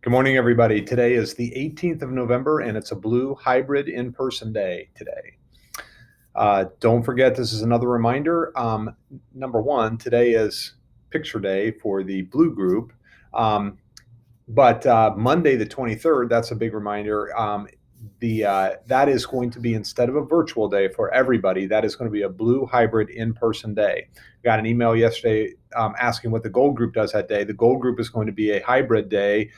Good morning, everybody. Today is the 18th of November, and it's a blue hybrid in-person day today. Don't forget, this is another reminder. Number one, today is picture day for the blue group. But Monday, the 23rd, that's a big reminder. That is going to be, instead of a virtual day for everybody, that is going to be a blue hybrid in-person day. Got an email yesterday asking what the gold group does that day. The gold group is going to be a hybrid day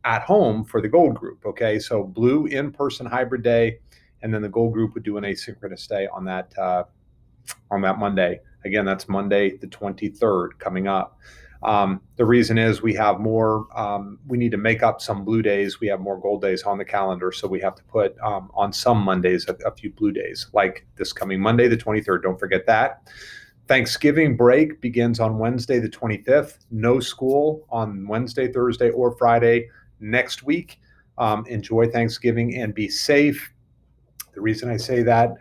at home for the gold group. Okay, so blue in-person hybrid day, and then the gold group would do an asynchronous day on that Monday. Again, that's Monday the 23rd coming up. The reason is we have more, we need to make up some blue days. We have more gold days on the calendar, so we have to put on some Mondays a few blue days, like this coming Monday the 23rd. Don't forget that. Thanksgiving break begins on Wednesday the 25th. No school on Wednesday, Thursday, or Friday next week. Enjoy Thanksgiving and be safe. The reason I say that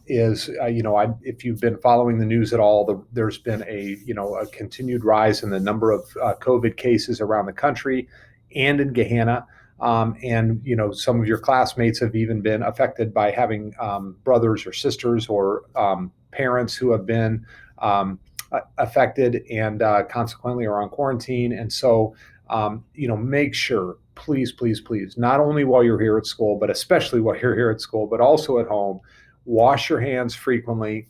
is, if you've been following the news at all, there's been a continued rise in the number of COVID cases around the country and in Gahanna. And some of your classmates have even been affected by having brothers or sisters or parents who have been affected and consequently are on quarantine. And so, make sure, please, not only while you're here at school, but especially while you're here at school, but also at home, wash your hands frequently,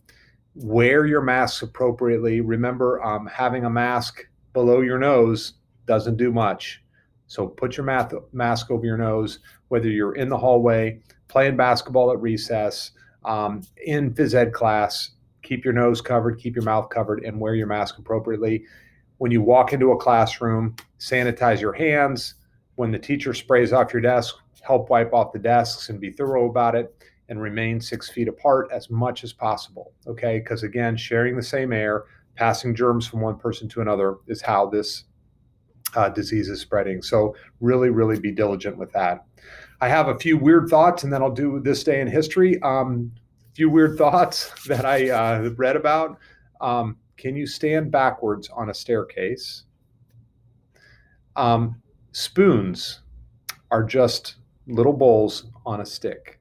wear your masks appropriately. Remember, having a mask below your nose doesn't do much. So put your mask over your nose, whether you're in the hallway, playing basketball at recess, in phys ed class. Keep your nose covered, keep your mouth covered, and wear your mask appropriately. When you walk into a classroom, sanitize your hands. When the teacher sprays off your desk, help wipe off the desks and be thorough about it, and remain 6 feet apart as much as possible, okay? Because again, sharing the same air, passing germs from one person to another is how this disease is spreading. So really, really be diligent with that. I have a few weird thoughts, and then I'll do this day in history. Few weird thoughts that I read about. Can you stand backwards on a staircase? Spoons are just little bowls on a stick.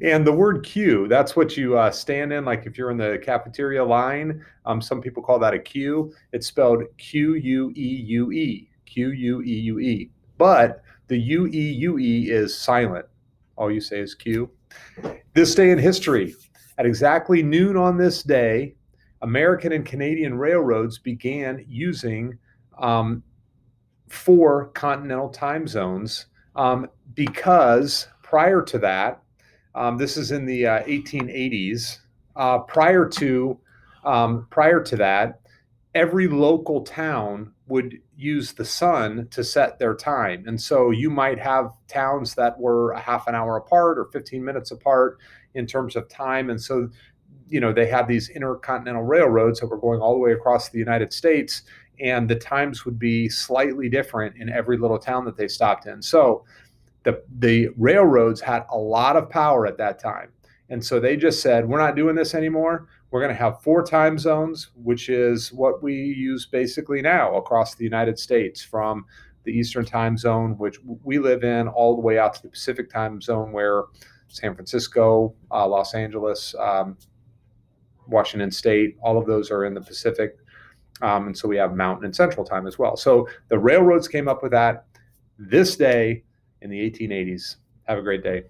And the word queue, that's what you stand in, like if you're in the cafeteria line. Some people call that a queue. It's spelled Q-U-E-U-E, Q-U-E-U-E. But the U-E-U-E is silent. All you say is Q. This day in history, at exactly noon on this day, American and Canadian railroads began using 4 continental time zones because prior to that, this is in the 1880s. Prior to that, every local town would use the sun to set their time. And so you might have towns that were a half an hour apart or 15 minutes apart in terms of time. And so, they had these intercontinental railroads that were going all the way across the United States, and the times would be slightly different in every little town that they stopped in. So the railroads had a lot of power at that time. And so they just said, we're not doing this anymore. We're going to have 4 time zones, which is what we use basically now across the United States, from the Eastern time zone, which we live in, all the way out to the Pacific time zone, where San Francisco, Los Angeles, Washington State, all of those are in the Pacific. And so we have Mountain and Central time as well. So the railroads came up with that this day in the 1880s. Have a great day.